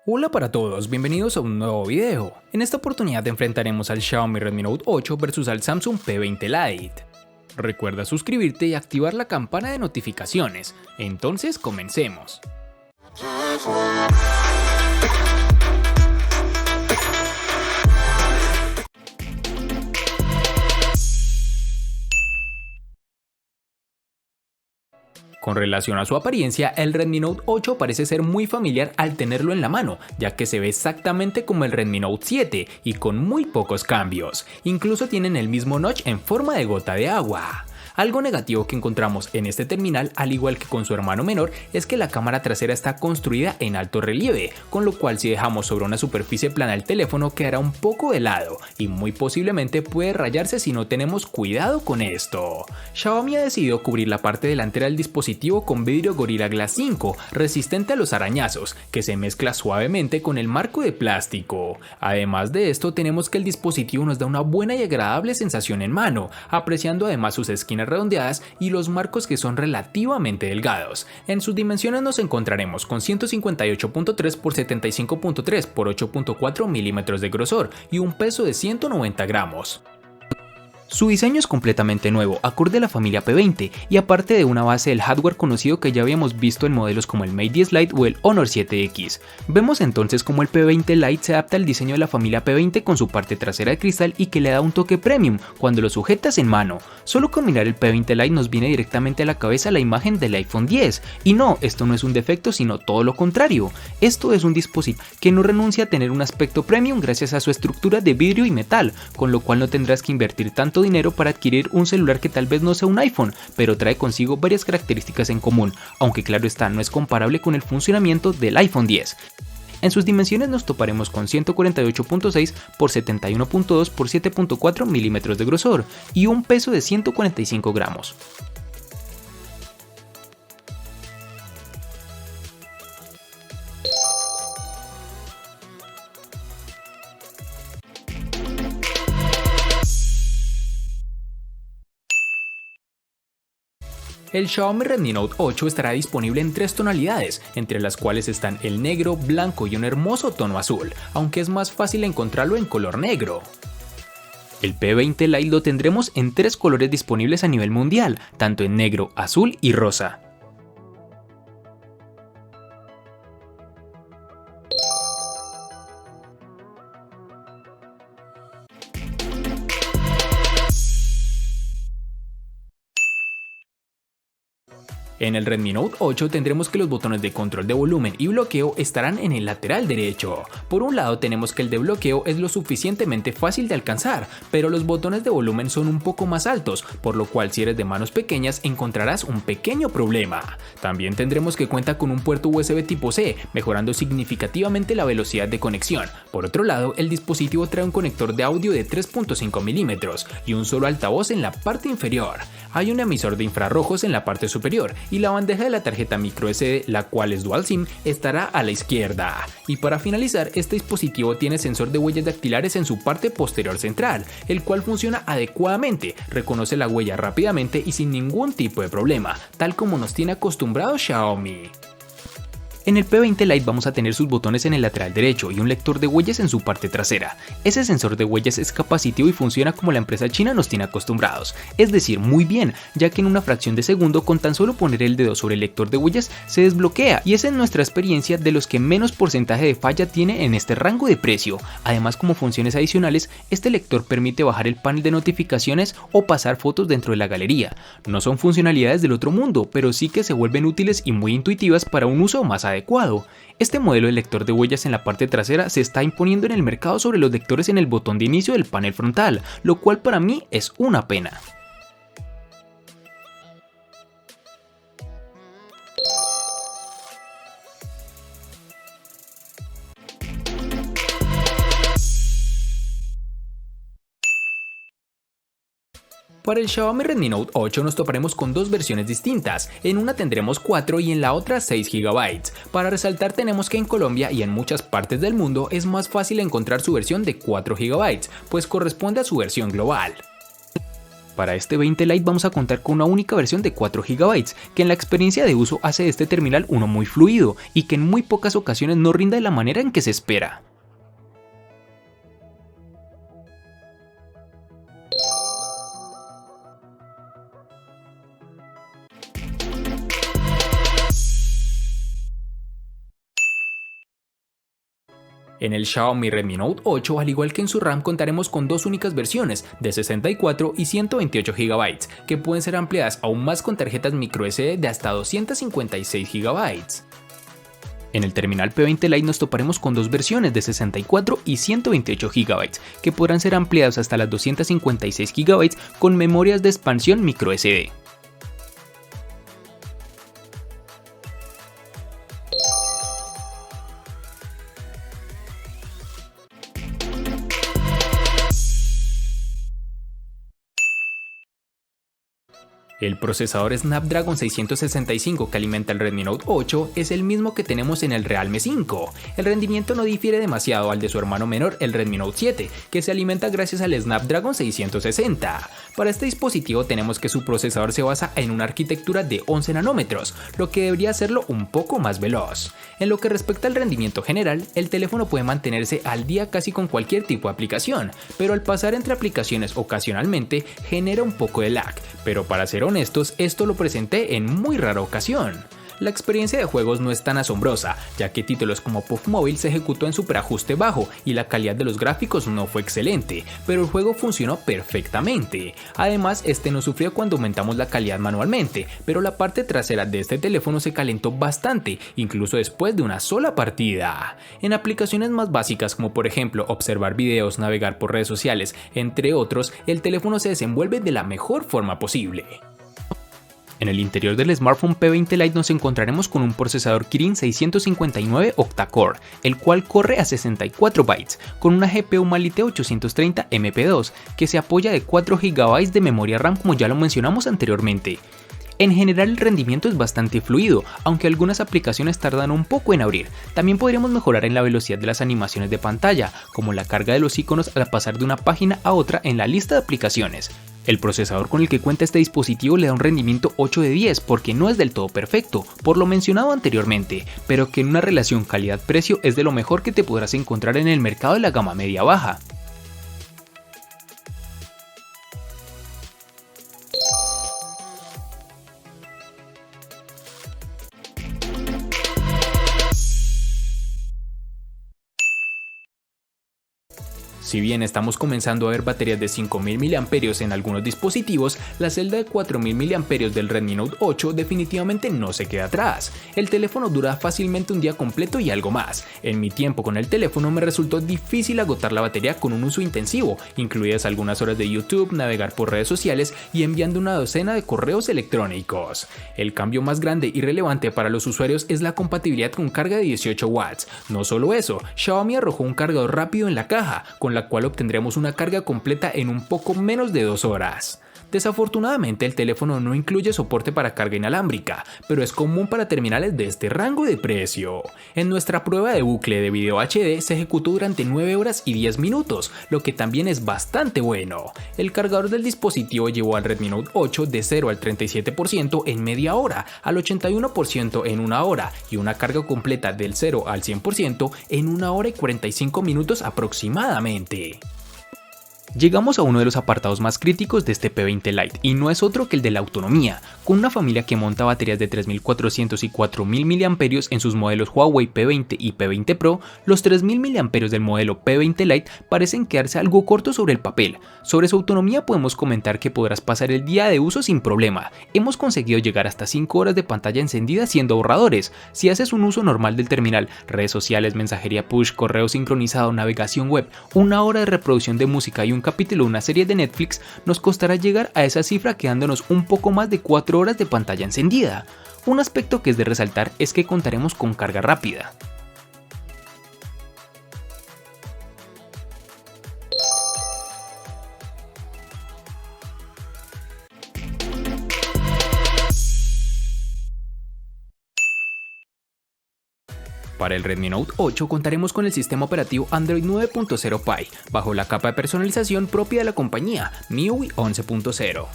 Hola para todos, bienvenidos a un nuevo video. En esta oportunidad enfrentaremos al Xiaomi Redmi Note 8 versus al Samsung P20 Lite. Recuerda suscribirte y activar la campana de notificaciones. Entonces comencemos. Con relación a su apariencia, el Redmi Note 8 parece ser muy familiar al tenerlo en la mano, ya que se ve exactamente como el Redmi Note 7 y con muy pocos cambios. Incluso tienen el mismo notch en forma de gota de agua. Algo negativo que encontramos en este terminal, al igual que con su hermano menor, es que la cámara trasera está construida en alto relieve, con lo cual si dejamos sobre una superficie plana el teléfono quedará un poco de lado y muy posiblemente puede rayarse si no tenemos cuidado con esto. Xiaomi ha decidido cubrir la parte delantera del dispositivo con vidrio Gorilla Glass 5, resistente a los arañazos, que se mezcla suavemente con el marco de plástico. Además de esto, tenemos que el dispositivo nos da una buena y agradable sensación en mano, apreciando además sus esquinas redondeadas y los marcos que son relativamente delgados. En sus dimensiones nos encontraremos con 158.3 x 75.3 x 8.4 milímetros de grosor y un peso de 190 gramos. Su diseño es completamente nuevo, acorde a la familia P20 y aparte de una base del hardware conocido que ya habíamos visto en modelos como el Mate 10 Lite o el Honor 7X. Vemos entonces cómo el P20 Lite se adapta al diseño de la familia P20 con su parte trasera de cristal y que le da un toque premium cuando lo sujetas en mano. Solo con mirar el P20 Lite nos viene directamente a la cabeza la imagen del iPhone 10 y no, esto no es un defecto sino todo lo contrario. Esto es un dispositivo que no renuncia a tener un aspecto premium gracias a su estructura de vidrio y metal, con lo cual no tendrás que invertir tanto dinero para adquirir un celular que tal vez no sea un iPhone, pero trae consigo varias características en común, aunque claro está, no es comparable con el funcionamiento del iPhone 10. En sus dimensiones nos toparemos con 148.6 x 71.2 x 7.4 milímetros de grosor y un peso de 145 gramos. El Xiaomi Redmi Note 8 estará disponible en 3 tonalidades, entre las cuales están el negro, blanco y un hermoso tono azul, aunque es más fácil encontrarlo en color negro. El P20 Lite lo tendremos en 3 colores disponibles a nivel mundial, tanto en negro, azul y rosa. En el Redmi Note 8 tendremos que los botones de control de volumen y bloqueo estarán en el lateral derecho. Por un lado tenemos que el de bloqueo es lo suficientemente fácil de alcanzar, pero los botones de volumen son un poco más altos, por lo cual si eres de manos pequeñas encontrarás un pequeño problema. También tendremos que cuenta con un puerto USB tipo C, mejorando significativamente la velocidad de conexión. Por otro lado, el dispositivo trae un conector de audio de 3.5 milímetros y un solo altavoz en la parte inferior. Hay un emisor de infrarrojos en la parte superior y la bandeja de la tarjeta microSD, la cual es Dual SIM, estará a la izquierda. Y para finalizar, este dispositivo tiene sensor de huellas dactilares en su parte posterior central, el cual funciona adecuadamente, reconoce la huella rápidamente y sin ningún tipo de problema, tal como nos tiene acostumbrado Xiaomi. En el P20 Lite vamos a tener sus botones en el lateral derecho y un lector de huellas en su parte trasera. Ese sensor de huellas es capacitivo y funciona como la empresa china nos tiene acostumbrados, es decir, muy bien, ya que en una fracción de segundo con tan solo poner el dedo sobre el lector de huellas se desbloquea y es en nuestra experiencia de los que menos porcentaje de falla tiene en este rango de precio. Además, como funciones adicionales, este lector permite bajar el panel de notificaciones o pasar fotos dentro de la galería. No son funcionalidades del otro mundo, pero sí que se vuelven útiles y muy intuitivas para un uso más adecuado. Este modelo de lector de huellas en la parte trasera se está imponiendo en el mercado sobre los lectores en el botón de inicio del panel frontal, lo cual para mí es una pena. Para el Xiaomi Redmi Note 8 nos toparemos con dos versiones distintas, en una tendremos 4 y en la otra 6 GB. Para resaltar tenemos que en Colombia y en muchas partes del mundo es más fácil encontrar su versión de 4 GB, pues corresponde a su versión global. Para este 20 Lite vamos a contar con una única versión de 4 GB, que en la experiencia de uso hace de este terminal uno muy fluido y que en muy pocas ocasiones no rinda de la manera en que se espera. En el Xiaomi Redmi Note 8, al igual que en su RAM, contaremos con dos únicas versiones de 64 y 128 GB, que pueden ser ampliadas aún más con tarjetas microSD de hasta 256 GB. En el terminal P20 Lite nos toparemos con dos versiones de 64 y 128 GB, que podrán ser ampliadas hasta las 256 GB con memorias de expansión microSD. El procesador Snapdragon 665 que alimenta el Redmi Note 8 es el mismo que tenemos en el Realme 5. El rendimiento no difiere demasiado al de su hermano menor, el Redmi Note 7, que se alimenta gracias al Snapdragon 660. Para este dispositivo tenemos que su procesador se basa en una arquitectura de 11 nanómetros, lo que debería hacerlo un poco más veloz. En lo que respecta al rendimiento general, el teléfono puede mantenerse al día casi con cualquier tipo de aplicación, pero al pasar entre aplicaciones ocasionalmente genera un poco de lag, pero para ser honestos, esto lo presenté en muy rara ocasión. La experiencia de juegos no es tan asombrosa, ya que títulos como Puff Mobile se ejecutó en superajuste bajo y la calidad de los gráficos no fue excelente, pero el juego funcionó perfectamente. Además, este no sufrió cuando aumentamos la calidad manualmente, pero la parte trasera de este teléfono se calentó bastante, incluso después de una sola partida. En aplicaciones más básicas como por ejemplo observar videos, navegar por redes sociales, entre otros, el teléfono se desenvuelve de la mejor forma posible. En el interior del smartphone P20 Lite nos encontraremos con un procesador Kirin 659 octa-core, el cual corre a 64 bytes, con una GPU Mali-T 830 MP2, que se apoya de 4 GB de memoria RAM como ya lo mencionamos anteriormente. En general el rendimiento es bastante fluido, aunque algunas aplicaciones tardan un poco en abrir. También podríamos mejorar en la velocidad de las animaciones de pantalla, como la carga de los iconos al pasar de una página a otra en la lista de aplicaciones. El procesador con el que cuenta este dispositivo le da un rendimiento 8 de 10 porque no es del todo perfecto, por lo mencionado anteriormente, pero que en una relación calidad-precio es de lo mejor que te podrás encontrar en el mercado de la gama media-baja. Si bien estamos comenzando a ver baterías de 5000 mAh en algunos dispositivos, la celda de 4000 mAh del Redmi Note 8 definitivamente no se queda atrás. El teléfono dura fácilmente un día completo y algo más. En mi tiempo con el teléfono me resultó difícil agotar la batería con un uso intensivo, incluidas algunas horas de YouTube, navegar por redes sociales y enviando una docena de correos electrónicos. El cambio más grande y relevante para los usuarios es la compatibilidad con carga de 18 watts. No solo eso, Xiaomi arrojó un cargador rápido en la caja, con la cual obtendremos una carga completa en un poco menos de 2 horas. Desafortunadamente el teléfono no incluye soporte para carga inalámbrica, pero es común para terminales de este rango de precio. En nuestra prueba de bucle de video HD se ejecutó durante 9 horas y 10 minutos, lo que también es bastante bueno. El cargador del dispositivo llevó al Redmi Note 8 de 0 al 37% en media hora, al 81% en una hora y una carga completa del 0 al 100% en 1 hora y 45 minutos aproximadamente. Llegamos a uno de los apartados más críticos de este P20 Lite y no es otro que el de la autonomía. Con una familia que monta baterías de 3400 y 4000 mAh en sus modelos Huawei P20 y P20 Pro, los 3000 mAh del modelo P20 Lite parecen quedarse algo cortos sobre el papel. Sobre su autonomía podemos comentar que podrás pasar el día de uso sin problema. Hemos conseguido llegar hasta 5 horas de pantalla encendida siendo ahorradores. Si haces un uso normal del terminal, redes sociales, mensajería push, correo sincronizado, navegación web, 1 hora de reproducción de música y un capítulo de una serie de Netflix, nos costará llegar a esa cifra quedándonos un poco más de 4 horas de pantalla encendida. Un aspecto que es de resaltar es que contaremos con carga rápida. Para el Redmi Note 8 contaremos con el sistema operativo Android 9.0 Pie, bajo la capa de personalización propia de la compañía, MIUI 11.0.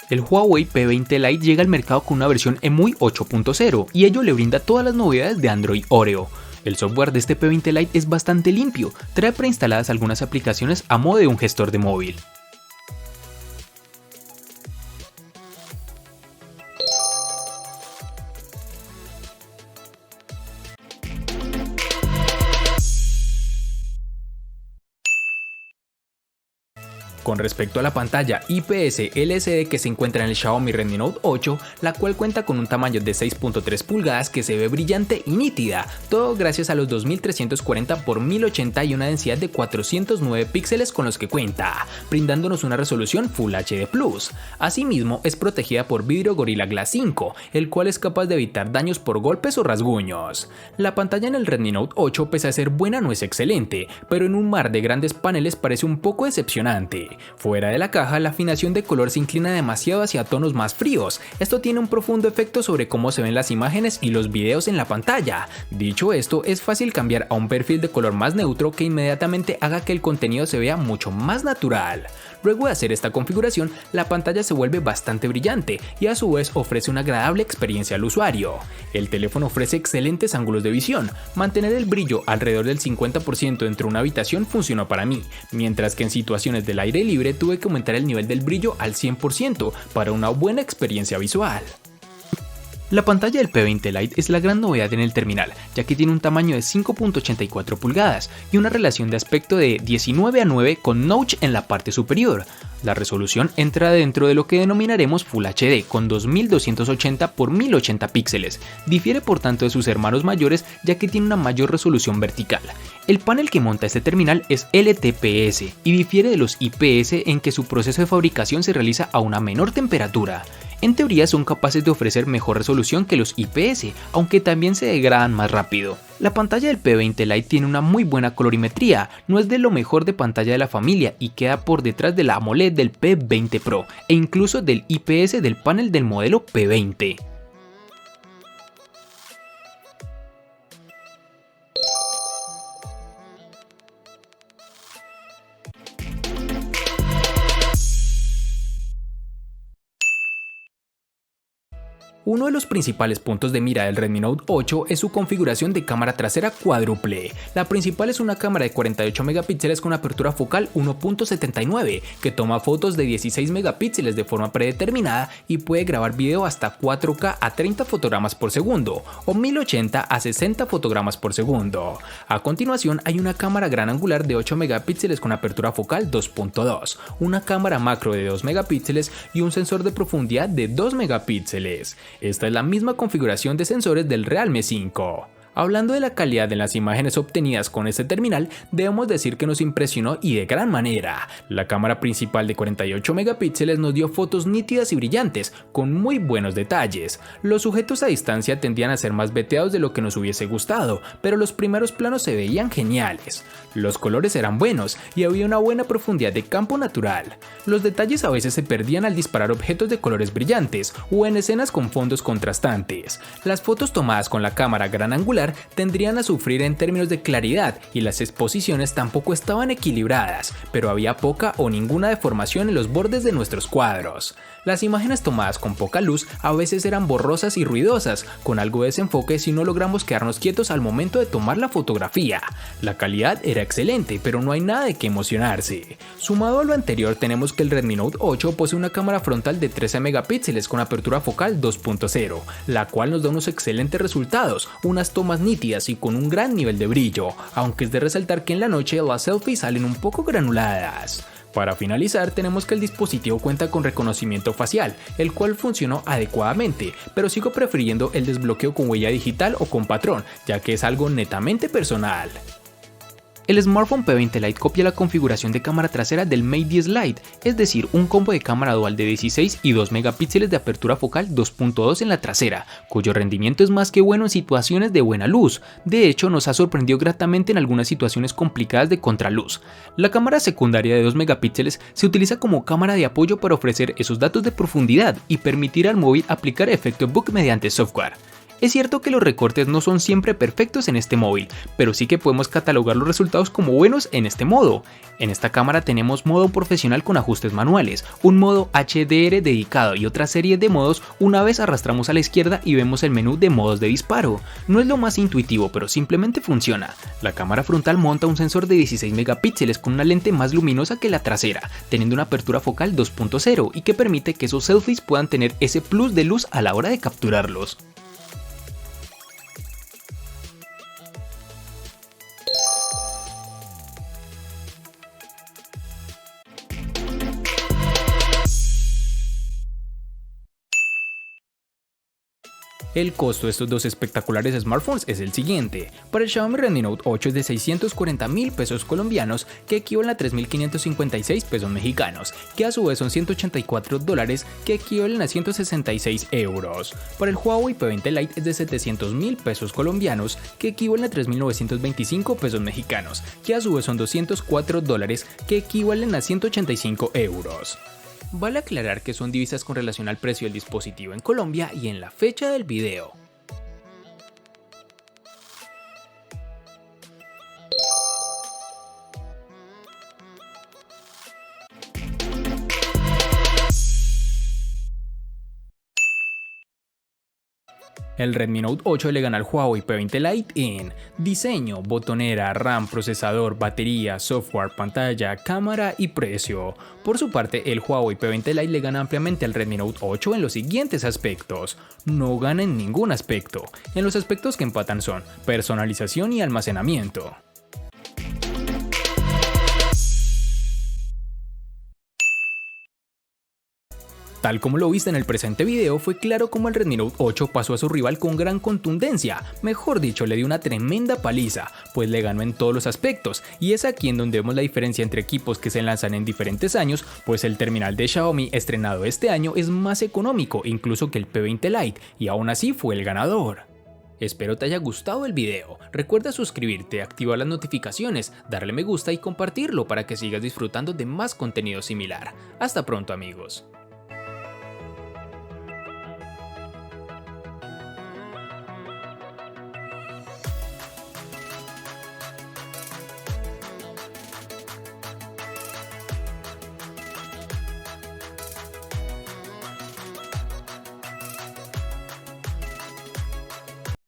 El Huawei P20 Lite llega al mercado con una versión EMUI 8.0 y ello le brinda todas las novedades de Android Oreo. El software de este P20 Lite es bastante limpio, trae preinstaladas algunas aplicaciones a modo de un gestor de móvil. Con respecto a la pantalla IPS LCD que se encuentra en el Xiaomi Redmi Note 8, la cual cuenta con un tamaño de 6.3 pulgadas que se ve brillante y nítida, todo gracias a los 2340 x 1080 y una densidad de 409 píxeles con los que cuenta, brindándonos una resolución Full HD+. Asimismo, es protegida por vidrio Gorilla Glass 5, el cual es capaz de evitar daños por golpes o rasguños. La pantalla en el Redmi Note 8, pese a ser buena, no es excelente, pero en un mar de grandes paneles parece un poco decepcionante. Fuera de la caja, la afinación de color se inclina demasiado hacia tonos más fríos. Esto tiene un profundo efecto sobre cómo se ven las imágenes y los videos en la pantalla. Dicho esto, es fácil cambiar a un perfil de color más neutro que inmediatamente haga que el contenido se vea mucho más natural. Luego de hacer esta configuración, la pantalla se vuelve bastante brillante y a su vez ofrece una agradable experiencia al usuario. El teléfono ofrece excelentes ángulos de visión. Mantener el brillo alrededor del 50% dentro de una habitación funcionó para mí, mientras que en situaciones del aire libre tuve que aumentar el nivel del brillo al 100% para una buena experiencia visual. La pantalla del P20 Lite es la gran novedad en el terminal, ya que tiene un tamaño de 5.84 pulgadas y una relación de aspecto de 19:9 con notch en la parte superior. La resolución entra dentro de lo que denominaremos Full HD con 2280 x 1080 píxeles, difiere por tanto de sus hermanos mayores ya que tiene una mayor resolución vertical. El panel que monta este terminal es LTPS y difiere de los IPS en que su proceso de fabricación se realiza a una menor temperatura. En teoría son capaces de ofrecer mejor resolución que los IPS, aunque también se degradan más rápido. La pantalla del P20 Lite tiene una muy buena colorimetría, no es de lo mejor de pantalla de la familia y queda por detrás de la AMOLED del P20 Pro e incluso del IPS del panel del modelo P20. Uno de los principales puntos de mira del Redmi Note 8 es su configuración de cámara trasera cuádruple. La principal es una cámara de 48 megapíxeles con apertura focal 1.79 que toma fotos de 16 megapíxeles de forma predeterminada y puede grabar video hasta 4K a 30 fotogramas por segundo o 1080 a 60 fotogramas por segundo. A continuación hay una cámara gran angular de 8 megapíxeles con apertura focal 2.2, una cámara macro de 2 megapíxeles y un sensor de profundidad de 2 megapíxeles. Esta es la misma configuración de sensores del Realme 5. Hablando de la calidad de las imágenes obtenidas con este terminal, debemos decir que nos impresionó y de gran manera. La cámara principal de 48 megapíxeles nos dio fotos nítidas y brillantes, con muy buenos detalles. Los sujetos a distancia tendían a ser más veteados de lo que nos hubiese gustado, pero los primeros planos se veían geniales. Los colores eran buenos y había una buena profundidad de campo natural. Los detalles a veces se perdían al disparar objetos de colores brillantes o en escenas con fondos contrastantes. Las fotos tomadas con la cámara gran angular tendrían a sufrir en términos de claridad y las exposiciones tampoco estaban equilibradas, pero había poca o ninguna deformación en los bordes de nuestros cuadros. Las imágenes tomadas con poca luz a veces eran borrosas y ruidosas, con algo de desenfoque si no logramos quedarnos quietos al momento de tomar la fotografía. La calidad era excelente, pero no hay nada de qué emocionarse. Sumado a lo anterior, tenemos que el Redmi Note 8 posee una cámara frontal de 13 megapíxeles con apertura focal 2.0, la cual nos da unos excelentes resultados, unas tomas nítidas y con un gran nivel de brillo, aunque es de resaltar que en la noche las selfies salen un poco granuladas. Para finalizar, tenemos que el dispositivo cuenta con reconocimiento facial, el cual funcionó adecuadamente, pero sigo prefiriendo el desbloqueo con huella digital o con patrón, ya que es algo netamente personal. El smartphone P20 Lite copia la configuración de cámara trasera del Mate 10 Lite, es decir, un combo de cámara dual de 16 y 2 megapíxeles de apertura focal 2.2 en la trasera, cuyo rendimiento es más que bueno en situaciones de buena luz. De hecho, nos ha sorprendido gratamente en algunas situaciones complicadas de contraluz. La cámara secundaria de 2 megapíxeles se utiliza como cámara de apoyo para ofrecer esos datos de profundidad y permitir al móvil aplicar efecto book mediante software. Es cierto que los recortes no son siempre perfectos en este móvil, pero sí que podemos catalogar los resultados como buenos en este modo. En esta cámara tenemos modo profesional con ajustes manuales, un modo HDR dedicado y otra serie de modos. Una vez arrastramos a la izquierda y vemos el menú de modos de disparo. No es lo más intuitivo, pero simplemente funciona. La cámara frontal monta un sensor de 16 megapíxeles con una lente más luminosa que la trasera, teniendo una apertura focal 2.0 y que permite que esos selfies puedan tener ese plus de luz a la hora de capturarlos. El costo de estos dos espectaculares smartphones es el siguiente. Para el Xiaomi Redmi Note 8 es de 640.000 pesos colombianos, que equivalen a 3.556 pesos mexicanos, que a su vez son $184, que equivalen a 166 euros. Para el Huawei P20 Lite es de 700.000 pesos colombianos, que equivalen a 3.925 pesos mexicanos, que a su vez son $204, que equivalen a 185 euros. Vale aclarar que son divisas con relación al precio del dispositivo en Colombia y en la fecha del video. El Redmi Note 8 le gana al Huawei P20 Lite en diseño, botonera, RAM, procesador, batería, software, pantalla, cámara y precio. Por su parte, el Huawei P20 Lite le gana ampliamente al Redmi Note 8 en los siguientes aspectos. No gana en ningún aspecto. En los aspectos que empatan son personalización y almacenamiento. Tal como lo viste en el presente video, fue claro cómo el Redmi Note 8 pasó a su rival con gran contundencia, mejor dicho, le dio una tremenda paliza, pues le ganó en todos los aspectos, y es aquí en donde vemos la diferencia entre equipos que se lanzan en diferentes años, pues el terminal de Xiaomi estrenado este año es más económico incluso que el P20 Lite, y aún así fue el ganador. Espero te haya gustado el video, recuerda suscribirte, activar las notificaciones, darle me gusta y compartirlo para que sigas disfrutando de más contenido similar. Hasta pronto amigos.